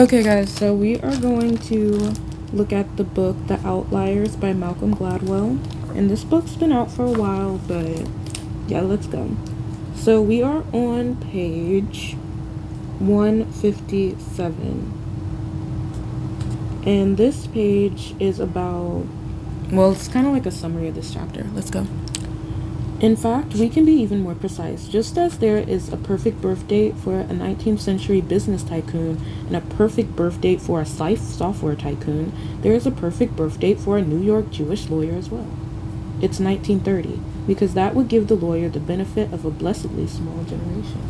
Okay, guys, so we are going to look at the book The Outliers by Malcolm Gladwell. And this book's been out for a while, but yeah, let's go. So we are on page 157. And this page is about, well, it's kind of like a summary of this chapter. Let's go. In fact, we can be even more precise. Just as there is a perfect birth date for a 19th century business tycoon and a perfect birth date for a software tycoon, there is a perfect birth date for a New York Jewish lawyer as well. It's 1930, because that would give the lawyer the benefit of a blessedly small generation.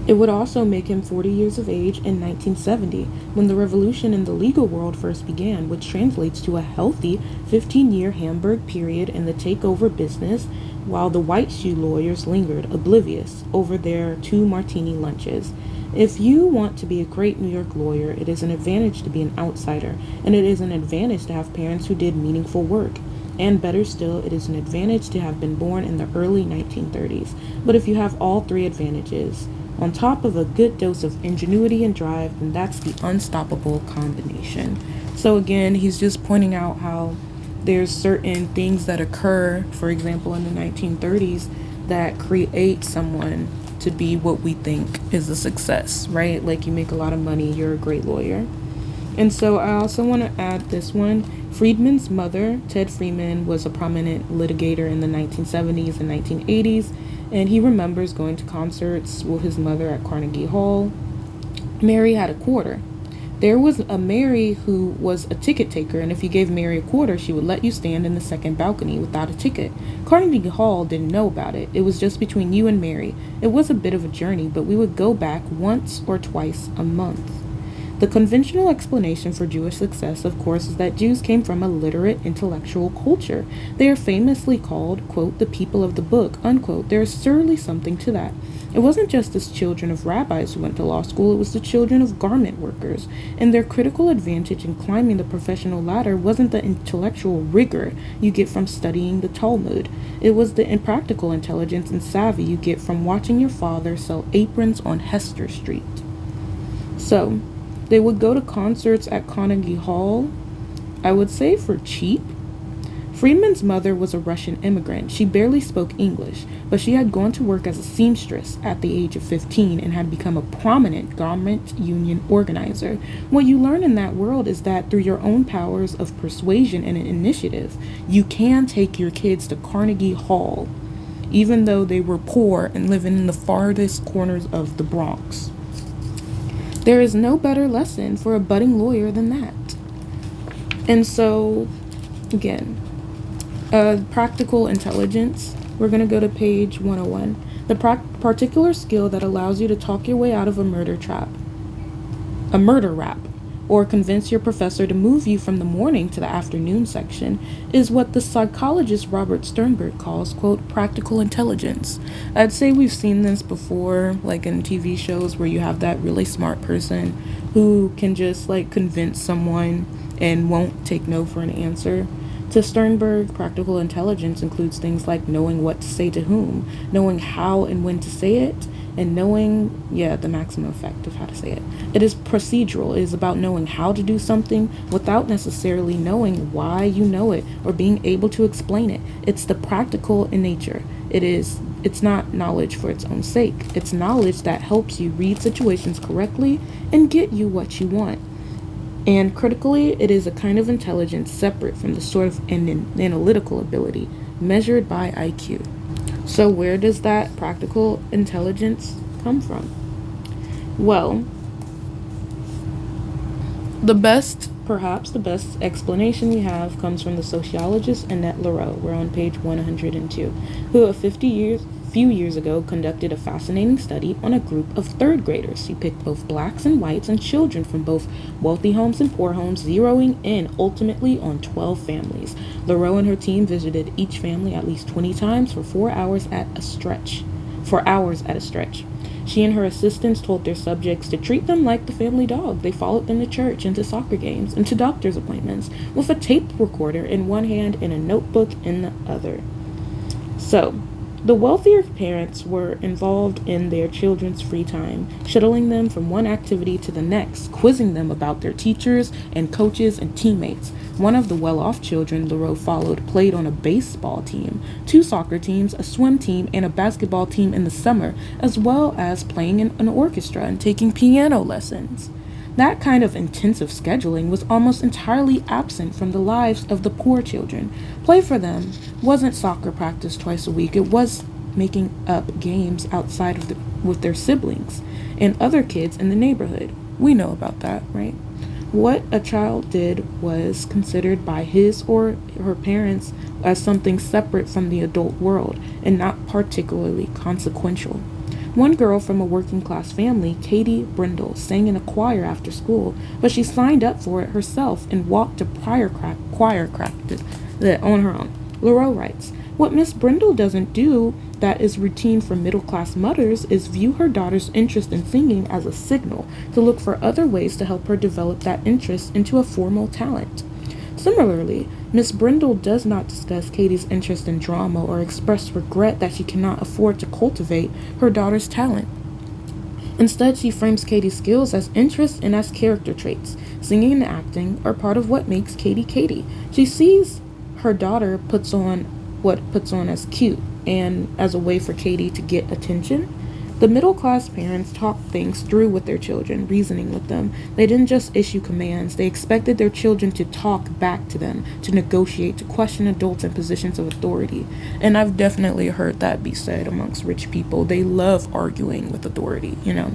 It would also make him 40 years of age in 1970, when the revolution in the legal world first began, which translates to a healthy 15-year Hamburg period in the takeover business, while the white shoe lawyers lingered, oblivious, over their 2 martini lunches. If you want to be a great New York lawyer, it is an advantage to be an outsider, and it is an advantage to have parents who did meaningful work. And better still, it is an advantage to have been born in the early 1930s. But if you have all 3 advantages, on top of a good dose of ingenuity and drive, then that's the unstoppable combination. So again, he's just pointing out how there's certain things that occur, for example, in the 1930s, that create someone to be what we think is a success, right? Like you make a lot of money, you're a great lawyer. And so I also want to add this one. Friedman's mother, Ted Friedman, was a prominent litigator in the 1970s and 1980s, and he remembers going to concerts with his mother at Carnegie Hall. Mary had a quarter. There was a Mary who was a ticket taker, and if you gave Mary a quarter, she would let you stand in the second balcony without a ticket. Carnegie Hall didn't know about it. It was just between you and Mary. It was a bit of a journey, but we would go back once or twice a month. The conventional explanation for Jewish success, of course, is that Jews came from a literate intellectual culture. They are famously called, quote, the people of the book, unquote. There is surely something to that. It wasn't just the children of rabbis who went to law school, it was the children of garment workers. And their critical advantage in climbing the professional ladder wasn't the intellectual rigor you get from studying the Talmud. It was the impractical intelligence and savvy you get from watching your father sell aprons on Hester Street. So, they would go to concerts at Carnegie Hall, I would say for cheap. Friedman's mother was a Russian immigrant. She barely spoke English, but she had gone to work as a seamstress at the age of 15 and had become a prominent garment union organizer. What you learn in that world is that through your own powers of persuasion and initiative, you can take your kids to Carnegie Hall, even though they were poor and living in the farthest corners of the Bronx. There is no better lesson for a budding lawyer than that. And so, again, practical intelligence. We're going to go to page 101. The particular skill that allows you to talk your way out of a murder rap, or convince your professor to move you from the morning to the afternoon section, is what the psychologist Robert Sternberg calls, quote, practical intelligence. I'd say we've seen this before, like in TV shows where you have that really smart person who can just like convince someone and won't take no for an answer. To Sternberg, practical intelligence includes things like knowing what to say to whom, knowing how and when to say it, and knowing, the maximum effect of how to say it. It is procedural. It is about knowing how to do something without necessarily knowing why you know it or being able to explain it. It's the practical in nature. It's not knowledge for its own sake. It's knowledge that helps you read situations correctly and get you what you want. And critically, it is a kind of intelligence separate from the sort of analytical ability measured by IQ. So where does that practical intelligence come from? Well, perhaps the best explanation we have comes from the sociologist Annette Lareau. We're on page 102, who a few years ago conducted a fascinating study on a group of third graders. She picked both blacks and whites and children from both wealthy homes and poor homes, zeroing in ultimately on 12 families. Lareau and her team visited each family at least 20 times for 4 hours at a stretch. She and her assistants told their subjects to treat them like the family dog. They followed them to church and to soccer games and to doctor's appointments with a tape recorder in one hand and a notebook in the other. So, The wealthier parents were involved in their children's free time, shuttling them from one activity to the next, quizzing them about their teachers and coaches and teammates. One of the well off children Leroux followed played on a baseball team, two soccer teams, a swim team, and a basketball team in the summer, as well as playing in an orchestra and taking piano lessons. That kind of intensive scheduling was almost entirely absent from the lives of the poor children. Play for them wasn't soccer practice twice a week, it was making up games outside of with their siblings and other kids in the neighborhood. We know about that, right? What a child did was considered by his or her parents as something separate from the adult world and not particularly consequential. One girl from a working class family, Katie Brindle, sang in a choir after school, but she signed up for it herself and walked to choir practice on her own. Leroux writes, "What Miss Brindle doesn't do that is routine for middle class mothers is view her daughter's interest in singing as a signal to look for other ways to help her develop that interest into a formal talent." Similarly, Miss Brindle does not discuss Katie's interest in drama or express regret that she cannot afford to cultivate her daughter's talent. Instead, she frames Katie's skills as interests and as character traits. Singing and acting are part of what makes Katie Katie. She sees her daughter puts on as cute and as a way for Katie to get attention. The middle class parents talked things through with their children, reasoning with them. They didn't just issue commands, they expected their children to talk back to them, to negotiate, to question adults in positions of authority. And I've definitely heard that be said amongst rich people. They love arguing with authority, you know.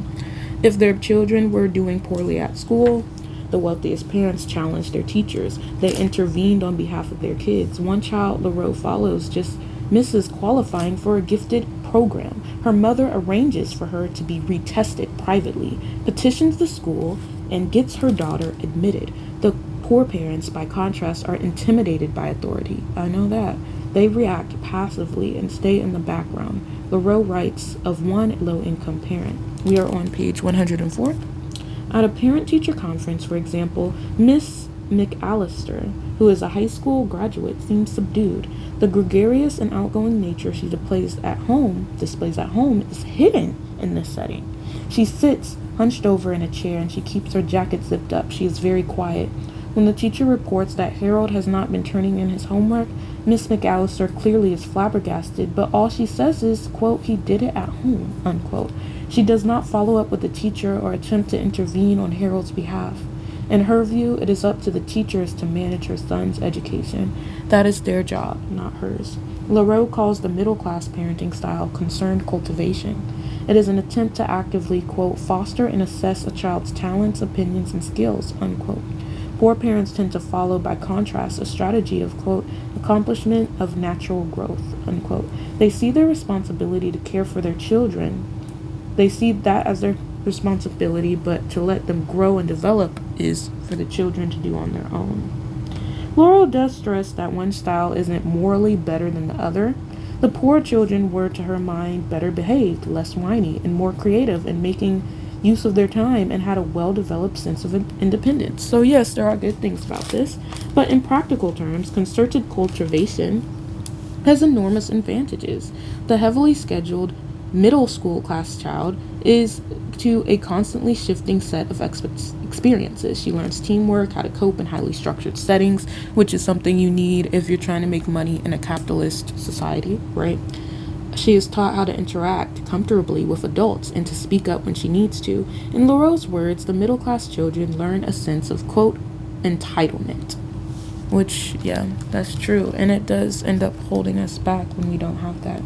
If their children were doing poorly at school, the wealthiest parents challenged their teachers. They intervened on behalf of their kids. One child Leroux follows just misses qualifying for a gifted program. Her mother arranges for her to be retested privately, petitions the school, and gets her daughter admitted. The poor parents, by contrast, are intimidated by authority. I know that. They react passively and stay in the background. Leroux writes of one low-income parent. We are on page 104. At a parent-teacher conference, for example, Miss McAllister, who is a high school graduate, seems subdued. The gregarious and outgoing nature she displays at home is hidden in this setting. She sits hunched over in a chair and she keeps her jacket zipped up. She is very quiet. When the teacher reports that Harold has not been turning in his homework, Miss McAllister clearly is flabbergasted, but all she says is, quote, "He did it at home," unquote. She does not follow up with the teacher or attempt to intervene on Harold's behalf. In her view, it is up to the teachers to manage her son's education. That is their job, not hers. Leroux calls the middle-class parenting style concerned cultivation. It is an attempt to actively, quote, "foster and assess a child's talents, opinions, and skills," unquote. Poor parents tend to follow, by contrast, a strategy of, quote, "accomplishment of natural growth," unquote. They see their responsibility to care for their children. They see that as their responsibility, but to let them grow and develop is for the children to do on their own. Leroux does stress that one style isn't morally better than the other. The poor children were, to her mind, better behaved, less whiny, and more creative in making use of their time and had a well-developed sense of independence. So yes, there are good things about this, but in practical terms, concerted cultivation has enormous advantages. The heavily scheduled middle school class child is to a constantly shifting set of experiences. She learns teamwork, how to cope in highly structured settings, which is something you need if you're trying to make money in a capitalist society, right? She is taught how to interact comfortably with adults and to speak up when she needs to. In Leroux's words, the middle class children learn a sense of, quote, entitlement. Which, yeah, that's true. And it does end up holding us back when we don't have that.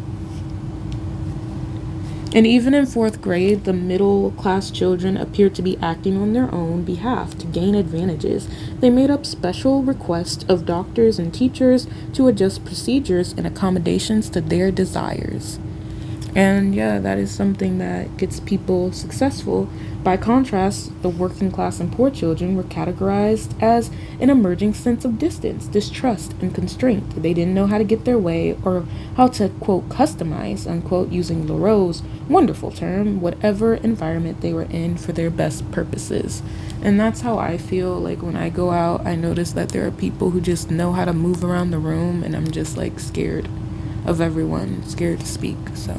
And even in fourth grade, the middle-class children appeared to be acting on their own behalf to gain advantages. They made up special requests of doctors and teachers to adjust procedures and accommodations to their desires. And yeah, that is something that gets people successful. By contrast, the working class and poor children were categorized as an emerging sense of distance, distrust, and constraint. They didn't know how to get their way or how to, quote, customize, unquote, using Leroux's wonderful term, whatever environment they were in for their best purposes. And that's how I feel like when I go out. I notice that there are people who just know how to move around the room, and I'm just like scared. of everyone scared to speak. So